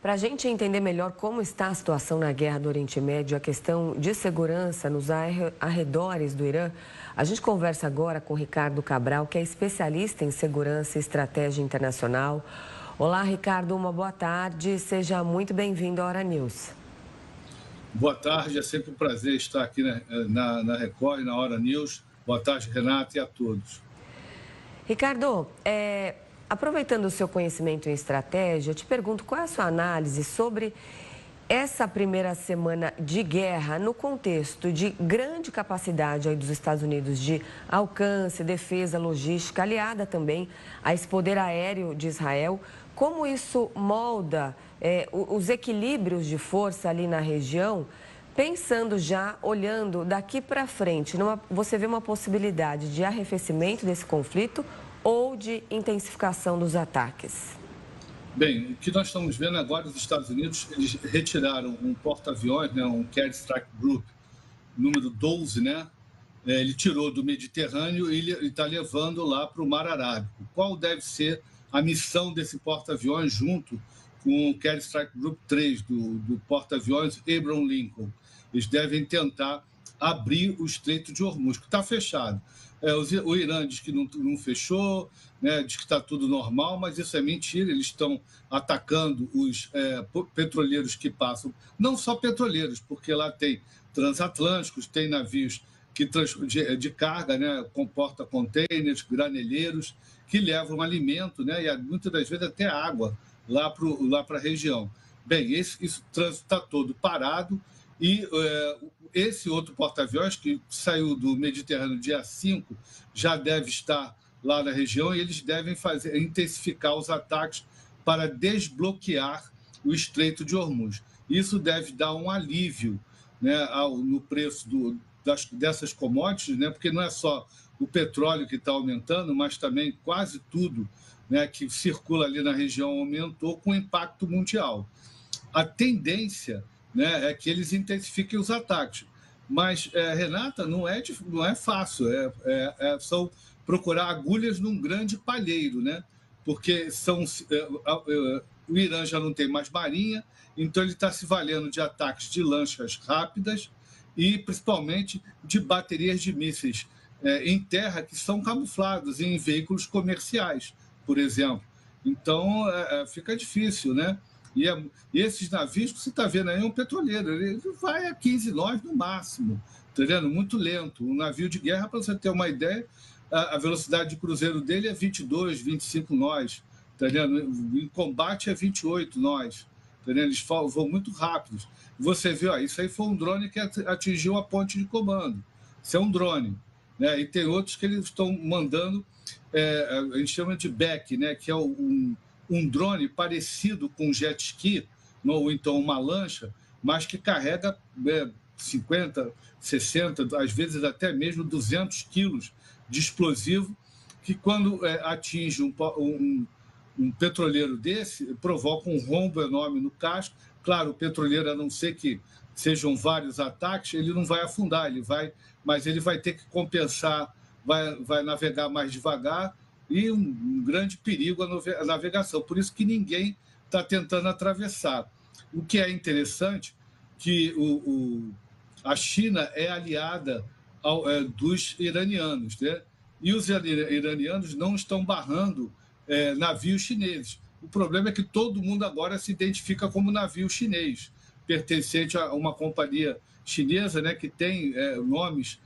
Para a gente entender melhor como está a situação na guerra do Oriente Médio, a questão de segurança nos arredores do Irã, a gente conversa agora com Ricardo Cabral, que é especialista em segurança e estratégia internacional. Olá, Ricardo, uma boa tarde. Seja muito bem-vindo à Hora News. Boa tarde, é sempre um prazer estar aqui na Record e na Hora News. Boa tarde, Renata, e a todos. Ricardo, aproveitando o seu conhecimento em estratégia, eu te pergunto qual é a sua análise sobre essa primeira semana de guerra no contexto de grande capacidade aí dos Estados Unidos de alcance, defesa, logística, aliada também a esse poder aéreo de Israel. Como isso molda os equilíbrios de força ali na região, pensando já, olhando daqui para frente, você vê uma possibilidade de arrefecimento desse conflito ou de intensificação dos ataques? Bem, o que nós estamos vendo agora, os Estados Unidos, eles retiraram um porta-aviões, né, um Carrier Strike Group, número 12, né? Ele tirou do Mediterrâneo e ele está levando lá para o Mar Arábico. Qual deve ser a missão desse porta-aviões junto com o Carrier Strike Group 3 do porta-aviões Abraham Lincoln? Eles devem tentar abrir o Estreito de Hormuz, que está fechado. O Irã diz que não fechou, né, diz que está tudo normal, mas isso é mentira. Eles estão atacando os petroleiros que passam, não só petroleiros, porque lá tem transatlânticos, tem navios de carga, né, com porta-containers, graneleiros, que levam alimento, né, e muitas das vezes até água lá para a região. Bem, esse trânsito está todo parado. E esse outro porta-aviões, que saiu do Mediterrâneo dia 5, já deve estar lá na região e eles devem intensificar os ataques para desbloquear o Estreito de Hormuz. Isso deve dar um alívio, né, no preço dessas commodities, né, porque não é só o petróleo que está aumentando, mas também quase tudo, né, que circula ali na região aumentou com impacto mundial. A tendência, né, é que eles intensifiquem os ataques. Mas, Renata, não é fácil. São procurar agulhas num grande palheiro, né? Porque o Irã já não tem mais marinha, então ele está se valendo de ataques de lanchas rápidas e, principalmente, de baterias de mísseis em terra que são camuflados em veículos comerciais, por exemplo. Então, fica difícil, né? E esses navios que você está vendo aí é um petroleiro, ele vai a 15 nós no máximo, entendendo? Muito lento. Um navio de guerra, para você ter uma ideia, a velocidade de cruzeiro dele é 22, 25 nós, entendendo? Em combate é 28 nós, entendendo? Eles vão muito rápidos. Você vê, ó, isso aí foi um drone que atingiu a ponte de comando. Isso é um drone, né? E tem outros que eles estão mandando, a gente chama de back, né? Que é um drone parecido com um jet ski, ou então uma lancha, mas que carrega 50, 60, às vezes até mesmo 200 quilos de explosivo, que quando atinge um petroleiro desse, provoca um rombo enorme no casco. Claro, o petroleiro, a não ser que sejam vários ataques, ele não vai afundar, mas ele vai ter que compensar, vai navegar mais devagar, e um grande perigo a navegação. Por isso que ninguém está tentando atravessar. O que é interessante que a China é aliada dos iranianos, né? E os iranianos não estão barrando navios chineses. O problema é que todo mundo agora se identifica como navio chinês, pertencente a uma companhia chinesa, né, que tem nomes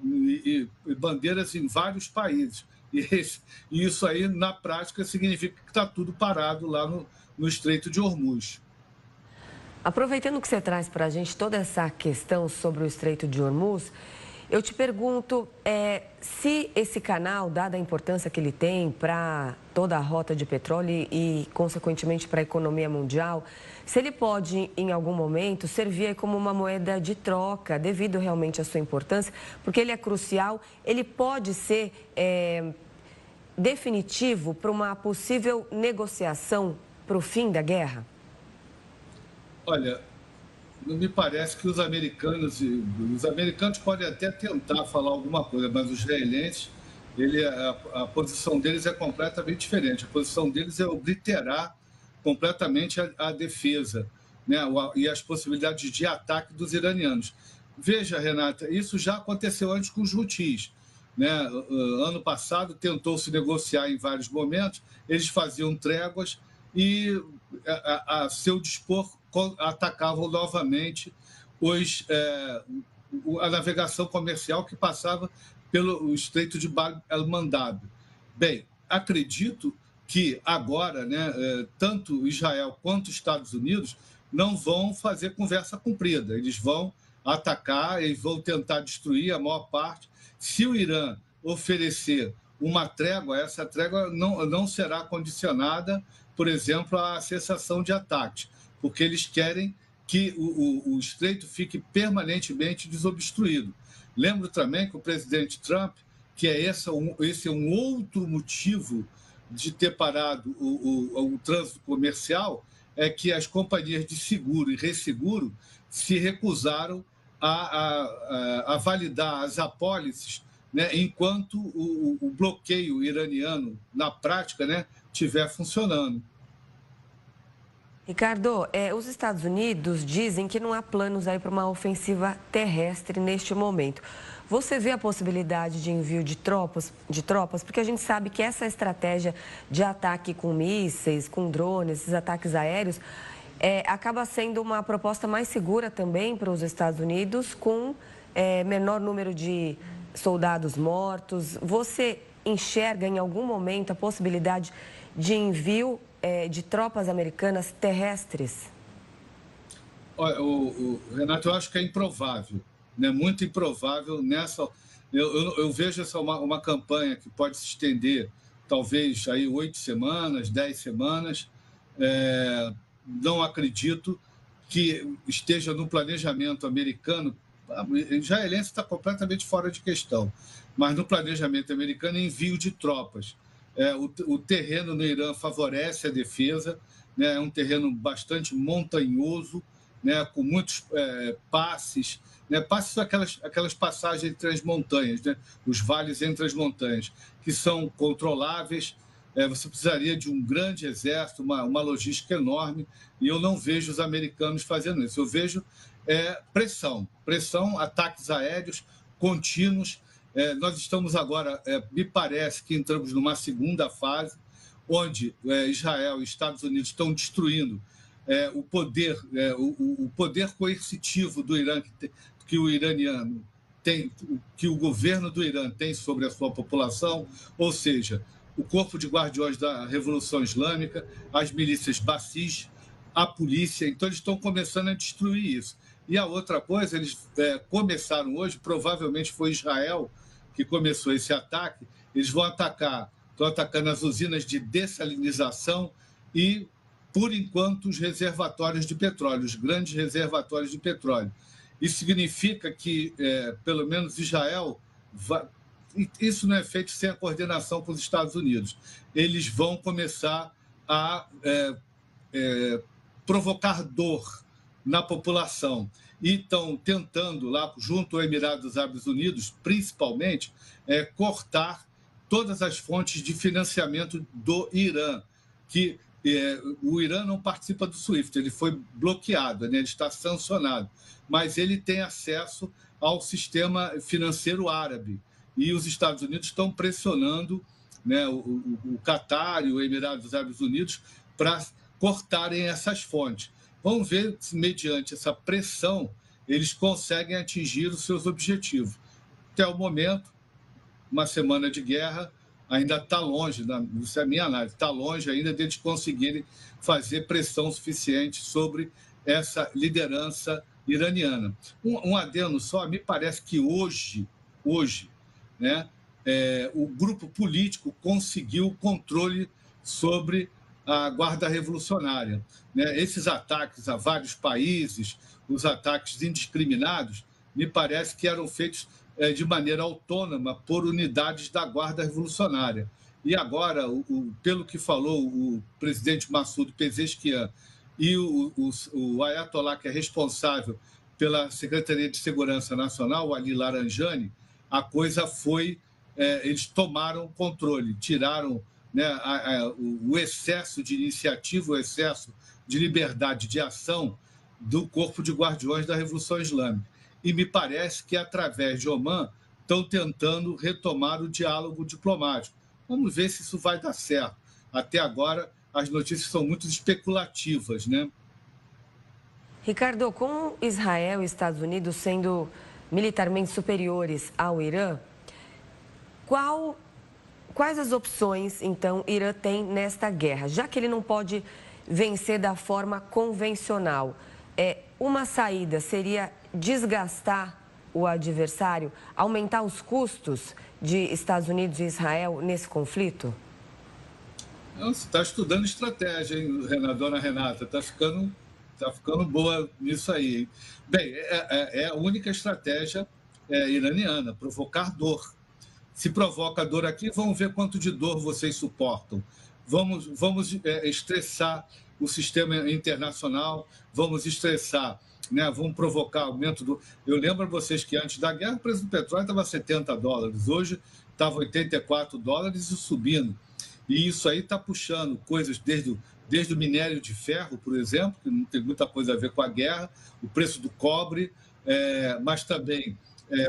e bandeiras em vários países. E isso aí, na prática, significa que está tudo parado lá no Estreito de Hormuz. Aproveitando que você traz para a gente toda essa questão sobre o Estreito de Hormuz, eu te pergunto se esse canal, dada a importância que ele tem para toda a rota de petróleo e consequentemente, para a economia mundial, se ele pode, em algum momento, servir como uma moeda de troca, devido realmente à sua importância, porque ele é crucial, ele pode ser definitivo para uma possível negociação para o fim da guerra? Olha, não me parece que os americanos podem até tentar falar alguma coisa, mas os israelenses, a posição deles é completamente diferente. A posição deles é obliterar completamente a defesa, né, e as possibilidades de ataque dos iranianos. Veja, Renata, isso já aconteceu antes com os Houthis, né? Ano passado tentou-se negociar em vários momentos, eles faziam tréguas e, a seu dispor, atacavam novamente a navegação comercial que passava pelo Estreito de Bab el-Mandab. Bem, acredito que agora, né, tanto Israel quanto os Estados Unidos não vão fazer conversa comprida, eles vão atacar, eles vão tentar destruir a maior parte. Se o Irã oferecer uma trégua, essa trégua não será condicionada, por exemplo, à cessação de ataques, porque eles querem que o estreito fique permanentemente desobstruído. Lembro também que o presidente Trump, que esse é um outro motivo de ter parado o trânsito comercial, é que as companhias de seguro e resseguro se recusaram a validar as apólices, né, enquanto o bloqueio iraniano, na prática, né, estiver funcionando. Ricardo, os Estados Unidos dizem que não há planos aí para uma ofensiva terrestre neste momento. Você vê a possibilidade de envio de tropas? Porque a gente sabe que essa estratégia de ataque com mísseis, com drones, esses ataques aéreos, acaba sendo uma proposta mais segura também para os Estados Unidos, com menor número de soldados mortos. Você enxerga em algum momento a possibilidade de envio de tropas americanas terrestres? Renato, eu acho que é improvável, né? Muito improvável. Eu vejo essa uma campanha que pode se estender talvez aí 8 semanas, 10 semanas. Não acredito que esteja no planejamento americano. Israelense está completamente fora de questão, mas no planejamento americano, envio de tropas. O terreno no Irã favorece a defesa, né? É um terreno bastante montanhoso, né? Com muitos passes. Né? Passes são aquelas passagens entre as montanhas, né? Os vales entre as montanhas, que são controláveis. Você precisaria de um grande exército, uma logística enorme, e eu não vejo os americanos fazendo isso. Eu vejo pressão, ataques aéreos contínuos. Nós estamos agora, me parece que entramos numa segunda fase, onde Israel e Estados Unidos estão destruindo o poder coercitivo do Irã, que o iraniano tem, que o governo do Irã tem sobre a sua população, ou seja, o corpo de guardiões da Revolução Islâmica, as milícias Basij, a polícia. Então, eles estão começando a destruir isso. E a outra coisa, eles começaram hoje, provavelmente foi Israel que começou esse ataque. Eles estão atacando as usinas de dessalinização e, por enquanto, os reservatórios de petróleo, os grandes reservatórios de petróleo. Isso significa que, pelo menos, Israel isso não é feito sem a coordenação com os Estados Unidos. Eles vão começar a provocar dor na população e estão tentando, lá junto ao Emirados Árabes Unidos, principalmente, cortar todas as fontes de financiamento do Irã, que o Irã não participa do SWIFT, ele foi bloqueado, né? Ele está sancionado, mas ele tem acesso ao sistema financeiro árabe. E os Estados Unidos estão pressionando, né, o Catar e o Emirados Árabes Unidos para cortarem essas fontes. Vamos ver se, mediante essa pressão, eles conseguem atingir os seus objetivos. Até o momento, uma semana de guerra ainda está longe, isso é a minha análise, está longe ainda de eles conseguirem fazer pressão suficiente sobre essa liderança iraniana. Um adendo só, me parece que hoje, né, o grupo político conseguiu o controle sobre a Guarda Revolucionária. Né? Esses ataques a vários países, os ataques indiscriminados, me parece que eram feitos de maneira autônoma por unidades da Guarda Revolucionária. E agora, pelo que falou o presidente Massoud Pezeshkian e o Ayatollah, que é responsável pela Secretaria de Segurança Nacional, o Ali Laranjani, a coisa foi... eles tomaram controle, tiraram, né, o excesso de iniciativa, o excesso de liberdade de ação do Corpo de Guardiões da Revolução Islâmica. E me parece que, através de Omã, estão tentando retomar o diálogo diplomático. Vamos ver se isso vai dar certo. Até agora, as notícias são muito especulativas, né? Ricardo, com Israel e Estados Unidos sendo militarmente superiores ao Irã, quais as opções, então, Irã tem nesta guerra? Já que ele não pode vencer da forma convencional, uma saída seria desgastar o adversário, aumentar os custos de Estados Unidos e Israel nesse conflito? Você está estudando estratégia, hein, dona Renata? Está ficando boa nisso aí, hein? Bem, é a única estratégia iraniana, provocar dor. Se provoca dor aqui, vamos ver quanto de dor vocês suportam. Vamos estressar o sistema internacional, vamos estressar, né? Vamos provocar aumento do... Eu lembro a vocês que antes da guerra o preço do petróleo estava $70, hoje estava $84 e subindo. E isso aí está puxando coisas desde o minério de ferro, por exemplo, que não tem muita coisa a ver com a guerra, o preço do cobre, mas também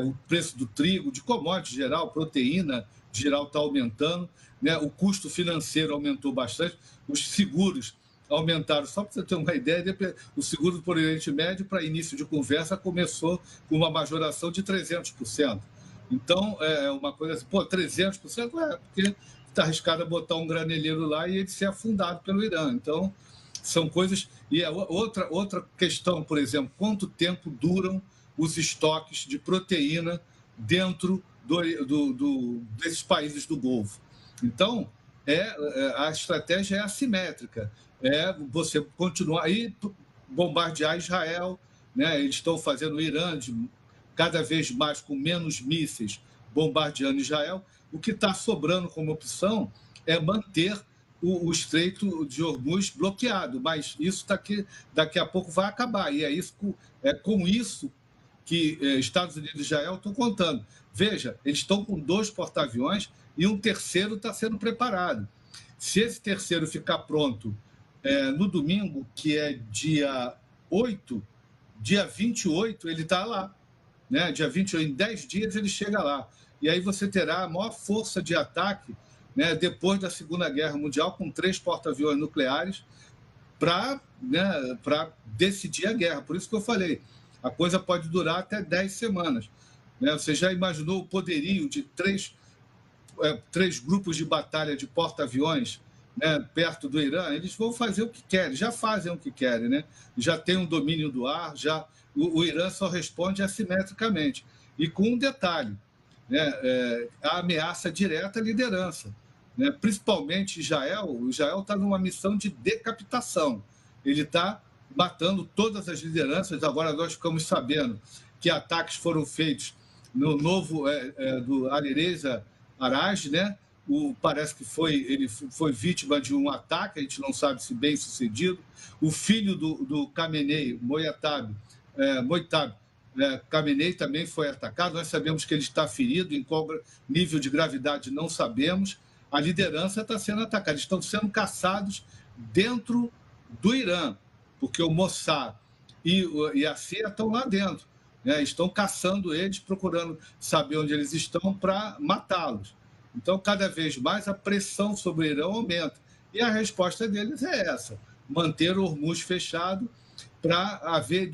o preço do trigo, de commodities geral, proteína geral está aumentando, né? O custo financeiro aumentou bastante, os seguros aumentaram. Só para você ter uma ideia, o seguro por Oriente Médio, para início de conversa, começou com uma majoração de 300%. Então, é uma coisa assim, 300%? Porque está arriscado a botar um graneleiro lá e ele ser afundado pelo Irã. Então, são coisas... E outra questão, por exemplo, quanto tempo duram os estoques de proteína dentro desses países do Golfo? Então, a estratégia é assimétrica. Você continuar aí, bombardear Israel, né? Eles estão fazendo o Irã cada vez mais com menos mísseis bombardeando Israel. O que está sobrando como opção é manter o Estreito de Hormuz bloqueado, mas isso daqui a pouco vai acabar. E com isso que Estados Unidos e Israel estão contando. Veja, eles estão com 2 porta-aviões e um terceiro está sendo preparado. Se esse terceiro ficar pronto no domingo, que é dia 8, dia 28, ele está lá. Né? Dia 28, em 10 dias ele chega lá. E aí você terá a maior força de ataque, né, depois da Segunda Guerra Mundial, com 3 porta-aviões nucleares para decidir a guerra. Por isso que eu falei, a coisa pode durar até 10 semanas. Né? Você já imaginou o poderio de três grupos de batalha de porta-aviões, né, perto do Irã? Eles vão fazer o que querem, já fazem o que querem, né? Já tem um domínio do ar, o Irã só responde assimetricamente. E com um detalhe, né, a ameaça direta à liderança, né? Principalmente Israel. O Israel está numa missão de decapitação. Ele está matando todas as lideranças. Agora nós ficamos sabendo que ataques foram feitos no novo do Alireza Araj, né? Parece que ele foi vítima de um ataque, a gente não sabe se bem sucedido. O filho do Khamenei, Moitab Khamenei, também foi atacado. Nós sabemos que ele está ferido, em qual nível de gravidade não sabemos. A liderança está sendo atacada, eles estão sendo caçados dentro do Irã, porque o Mossad e a CIA estão lá dentro, né? Estão caçando eles, procurando saber onde eles estão para matá-los. Então, cada vez mais a pressão sobre o Irã aumenta. E a resposta deles é essa: manter o Hormuz fechado para haver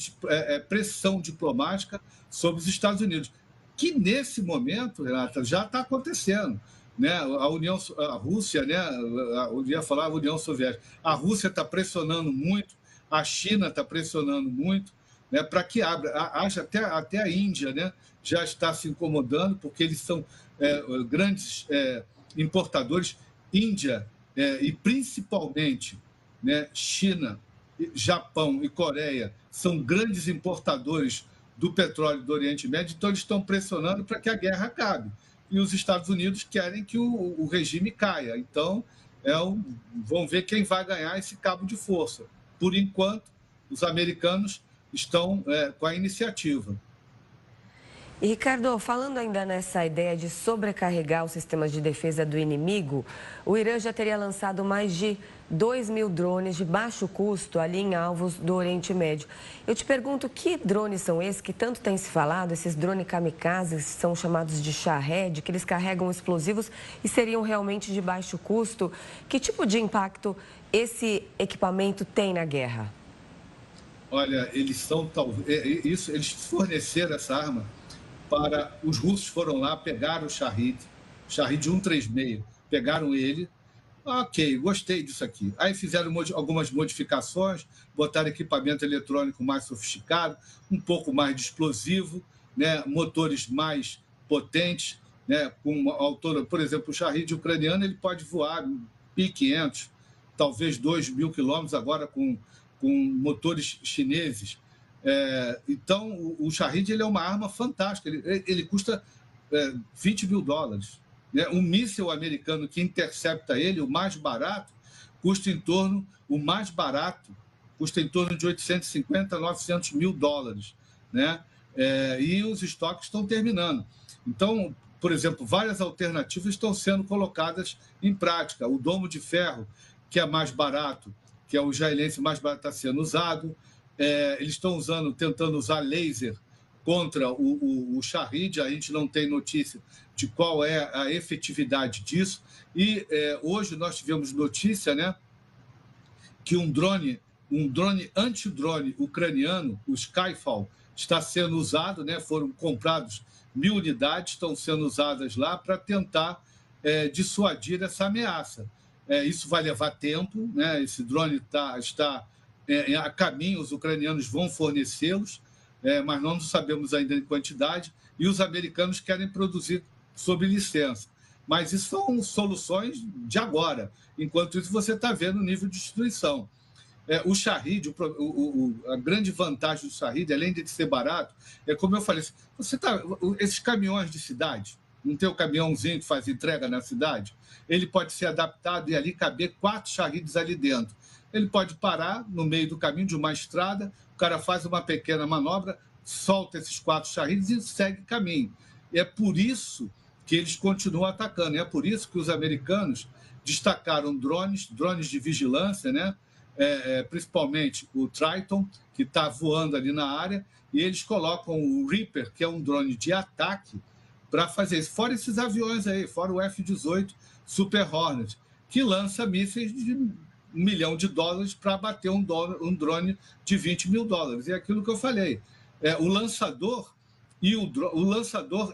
pressão diplomática sobre os Estados Unidos, que nesse momento, Renata, já está acontecendo. Né? A Rússia, né? Eu ia falar a União Soviética, a Rússia está pressionando muito, a China está pressionando muito, né, para que abra. Até a Índia, né, já está se incomodando, porque eles são grandes importadores. Índia e principalmente, né, China, Japão e Coreia são grandes importadores do petróleo do Oriente Médio, então eles estão pressionando para que a guerra acabe. E os Estados Unidos querem que o regime caia. Então, vão ver quem vai ganhar esse cabo de força. Por enquanto, os americanos estão com a iniciativa. E, Ricardo, falando ainda nessa ideia de sobrecarregar os sistemas de defesa do inimigo, o Irã já teria lançado mais de 2.000 drones de baixo custo ali em alvos do Oriente Médio. Eu te pergunto, que drones são esses que tanto tem se falado, esses drones kamikazes, são chamados de Shahed, que eles carregam explosivos e seriam realmente de baixo custo? Que tipo de impacto esse equipamento tem na guerra? Olha, eles são talvez isso, eles forneceram essa arma para os russos foram lá, pegaram o Shahed 136, pegaram ele. Ok, gostei disso aqui. Aí fizeram algumas modificações, botaram equipamento eletrônico mais sofisticado, um pouco mais de explosivo, né? Motores mais potentes, né? Com uma altura, por exemplo, o Shahed ucraniano ele pode voar 1.500, talvez 2.000 quilômetros agora com motores chineses. Então, o Shahed ele é uma arma fantástica, ele custa $20.000. Né? Um míssil americano que intercepta ele, o mais barato, custa em torno de 850 a 900 mil dólares. Né? E os estoques estão terminando. Então, por exemplo, várias alternativas estão sendo colocadas em prática. O domo de ferro, que é mais barato, que é o israelense mais barato, está sendo usado. Eles estão tentando usar laser contra o Shahed, a gente não tem notícia de qual é a efetividade disso. E hoje nós tivemos notícia, né, que um drone antidrone ucraniano, o Skyfall, está sendo usado, né, foram comprados 1.000 unidades, estão sendo usadas lá para tentar dissuadir essa ameaça. Isso vai levar tempo, né? Esse drone está a caminho, os ucranianos vão fornecê-los, mas não sabemos ainda em quantidade, e os americanos querem produzir sob licença. Mas isso são soluções de agora. Enquanto isso, você está vendo o nível de destruição. O Shahed, a grande vantagem do Shahed, além de ser barato, como eu falei, esses caminhões de cidade, não tem o caminhãozinho que faz entrega na cidade, ele pode ser adaptado e ali caber 4 Shaheds ali dentro. Ele pode parar no meio do caminho de uma estrada, o cara faz uma pequena manobra, solta esses 4 Shaheds e segue caminho. E é por isso que eles continuam atacando. É por isso que os americanos destacaram drones de vigilância, né? Principalmente o Triton, que está voando ali na área, e eles colocam o Reaper, que é um drone de ataque, para fazer isso. Fora esses aviões aí, fora o F-18 Super Hornet, que lança mísseis de $1 milhão para bater um drone de $20 mil. E é aquilo que eu falei. O lançador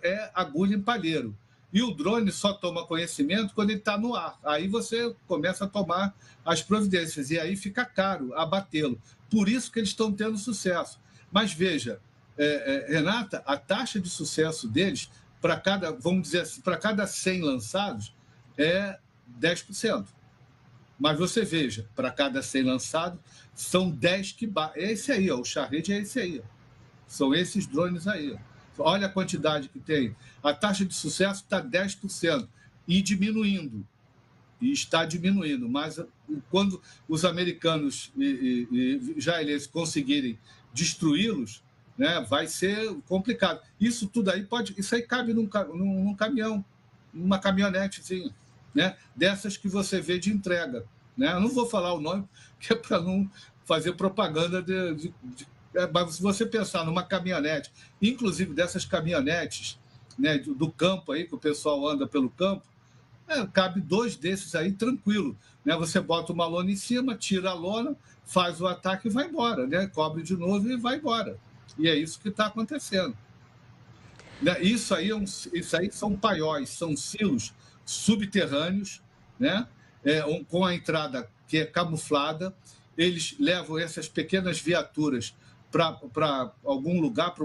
é agulha em palheiro. E o drone só toma conhecimento quando ele está no ar. Aí você começa a tomar as providências e aí fica caro abatê-lo. Por isso que eles estão tendo sucesso. Mas veja, Renata, a taxa de sucesso deles, vamos dizer assim, para cada 100 lançados, é 10%. Mas você veja, para cada 100 lançados, são 10 que batem. É esse aí, ó, o Shahed é esse aí. Ó. São esses drones aí. Ó. Olha a quantidade que tem. A taxa de sucesso está 10% e diminuindo. E está diminuindo. Mas quando os americanos e israelenses conseguirem destruí-los, né, vai ser complicado. Isso tudo aí isso aí cabe num caminhão, numa caminhonetezinha, né, dessas que você vê de entrega. Né? Eu não vou falar o nome, que é para não fazer propaganda mas se você pensar numa caminhonete, inclusive dessas caminhonetes, né, do campo aí, que o pessoal anda pelo campo, cabe 2 desses aí tranquilo. Né? Você bota uma lona em cima, tira a lona, faz o ataque e vai embora. Né? Cobre de novo e vai embora. E é isso que está acontecendo. Né? Isso aí são paióis, são silos subterrâneos, né? Com a entrada que é camuflada. Eles levam essas pequenas viaturas para algum lugar,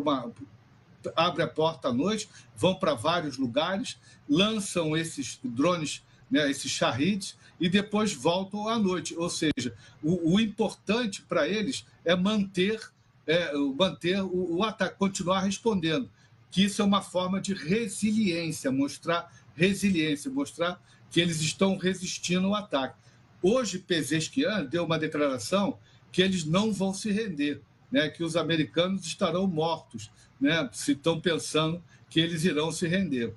abre a porta à noite, vão para vários lugares, lançam esses drones, né, esses Shaheds, e depois voltam à noite. Ou seja, o importante para eles é manter o ataque, continuar respondendo, que isso é uma forma de resiliência, mostrar que eles estão resistindo ao ataque. Hoje, Pezeshkian deu uma declaração que eles não vão se render, né, que os americanos estarão mortos né, se estão pensando que eles irão se render.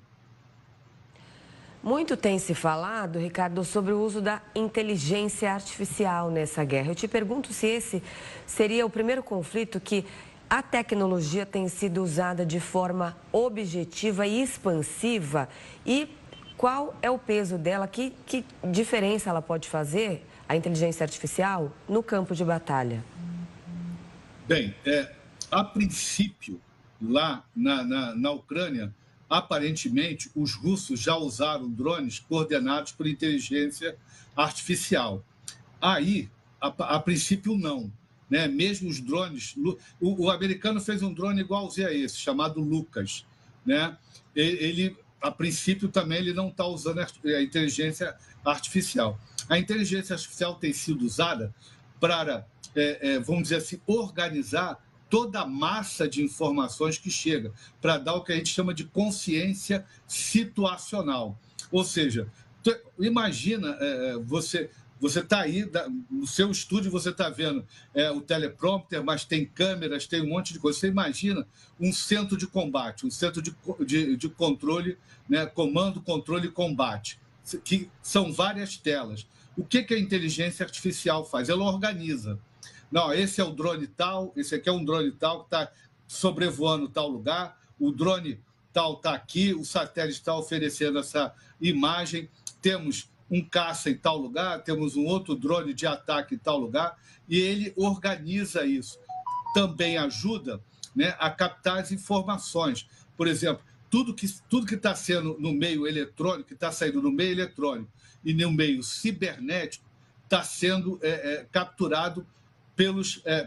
Muito tem se falado, Ricardo, sobre o uso da inteligência artificial nessa guerra. Eu te pergunto se esse seria o primeiro conflito que a tecnologia tem sido usada de forma objetiva e expansiva e qual é o peso dela, que diferença ela pode fazer, a inteligência artificial, no campo de batalha? Bem, a princípio, lá na Ucrânia, aparentemente, os russos já usaram drones coordenados por inteligência artificial. Aí, a princípio, não. Né? Mesmo os drones... O americano fez um drone igualzinho a esse, chamado Lucas. Né? Ele, a princípio, também ele não está usando a inteligência artificial. A inteligência artificial tem sido usada para, vamos dizer assim, organizar toda a massa de informações que chega, para dar o que a gente chama de consciência situacional. Ou seja, imagina você está aí, no seu estúdio você está vendo o teleprompter, mas tem câmeras, tem um monte de coisa. Você imagina um centro de combate, um centro de controle, né, comando, controle e combate, que são várias telas. O que a inteligência artificial faz? Ela organiza. Não, esse é o drone tal, esse aqui é um drone tal que está sobrevoando tal lugar, o drone tal está aqui, o satélite está oferecendo essa imagem, temos um caça em tal lugar, temos um outro drone de ataque em tal lugar, e ele organiza isso. Também ajuda, né, a captar as informações. Por exemplo, tudo que está sendo no meio eletrônico, que está saindo no meio eletrônico e no meio cibernético, está sendo capturado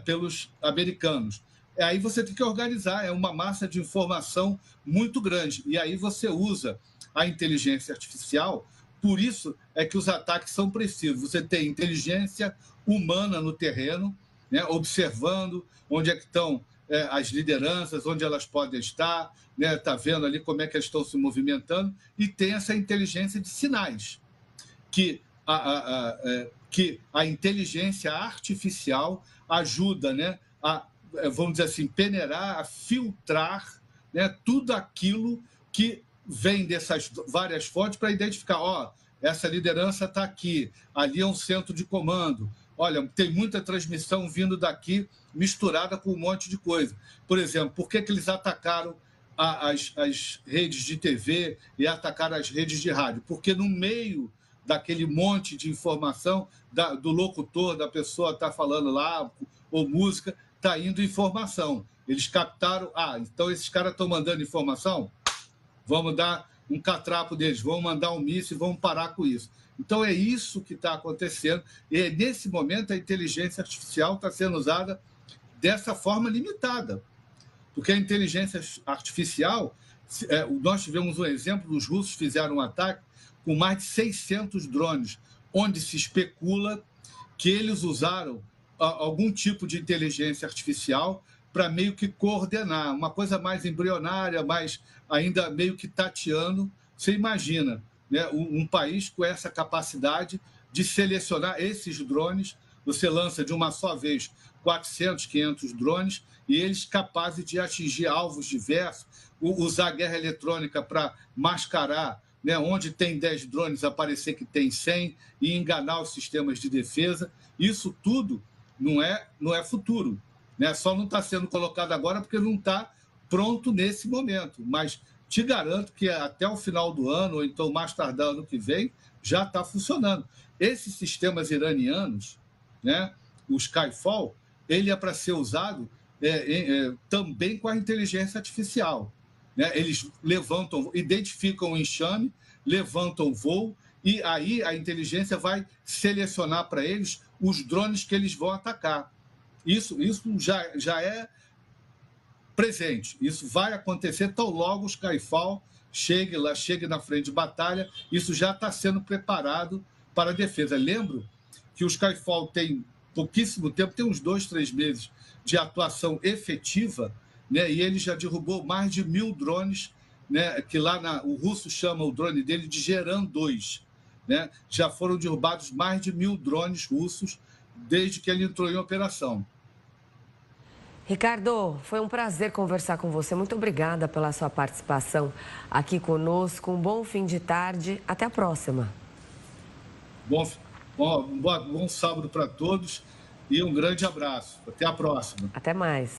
pelos americanos. Aí você tem que organizar, é uma massa de informação muito grande. E aí você usa a inteligência artificial, por isso é que os ataques são precisos. Você tem inteligência humana no terreno, né, observando onde é que estão as lideranças, onde elas podem estar, né, tá vendo ali como é que elas estão se movimentando, e tem essa inteligência de sinais, que a inteligência artificial ajuda, né, vamos dizer assim, peneirar, a filtrar, né, tudo aquilo que vem dessas várias fontes para identificar, essa liderança está aqui, ali é um centro de comando, olha, tem muita transmissão vindo daqui misturada com um monte de coisa. Por exemplo, por que eles atacaram as redes de TV e atacaram as redes de rádio? Porque no meio daquele monte de informação, do locutor, da pessoa está falando lá, ou música, está indo informação. Eles captaram, então esses caras estão mandando informação, vamos dar um catrapo deles, vamos mandar um míssil e vamos parar com isso. Então é isso que está acontecendo, e nesse momento a inteligência artificial está sendo usada dessa forma limitada, porque a inteligência artificial, nós tivemos um exemplo, os russos fizeram um ataque com mais de 600 drones, onde se especula que eles usaram algum tipo de inteligência artificial para meio que coordenar, uma coisa mais embrionária, mais ainda meio que tateando. Você imagina, né, um país com essa capacidade de selecionar esses drones, você lança de uma só vez 400, 500 drones, e eles capazes de atingir alvos diversos, usar a guerra eletrônica para mascarar, né, onde tem 10 drones, aparecer que tem 100 e enganar os sistemas de defesa. Isso tudo não é futuro, né? Só não está sendo colocado agora porque não está pronto nesse momento. Mas te garanto que até o final do ano, ou então mais tardar ano que vem, já está funcionando. Esses sistemas iranianos, né, o Skyfall, ele é para ser usado também com a inteligência artificial. Né? Eles identificam o enxame, levantam o voo, e aí a inteligência vai selecionar para eles os drones que eles vão atacar. Isso já é presente, isso vai acontecer tão logo o Skyfall chegue na frente de batalha, isso já está sendo preparado para a defesa. Lembro que o Skyfall tem pouquíssimo tempo, tem uns 2, 3 meses de atuação efetiva, né? E ele já derrubou mais de 1.000 drones, né? Que lá o russo chama o drone dele de Geran 2, né? Já foram derrubados mais de 1.000 drones russos desde que ele entrou em operação. Ricardo, foi um prazer conversar com você. Muito obrigada pela sua participação aqui conosco. Um bom fim de tarde. Até a próxima. Bom sábado para todos e um grande abraço. Até a próxima. Até mais.